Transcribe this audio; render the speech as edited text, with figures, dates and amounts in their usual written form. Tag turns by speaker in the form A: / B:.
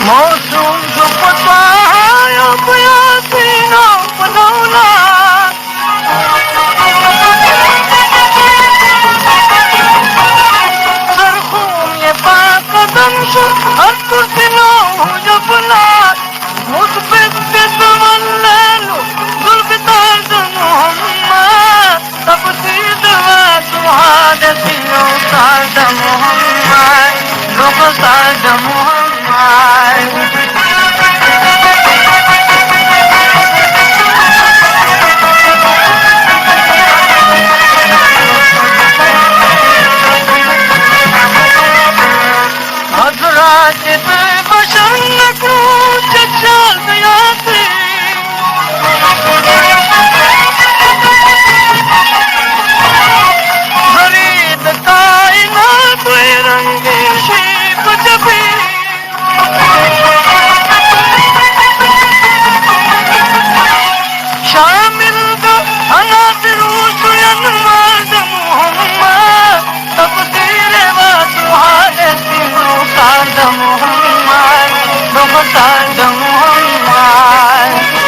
A: मौसम जो पताया बयासीना बनौला सरखून ये पाकदम शो हर कुर्सिनो जबला मुस्बित बिस्वल्लालो जुल्फिकार मोहम्मद तबसीद व सुहादतियो साद मोहम्मद लोग साद मोहम्मद हजरात बशर नकरू चचाल गयाती फरीद कायनात रंगे शीप जबी शामिल अनासिरू सुयन मर्द मोहम्मद तकदीर व सुहादतिनो साद मोहम्मद लोग साद मोहम्मद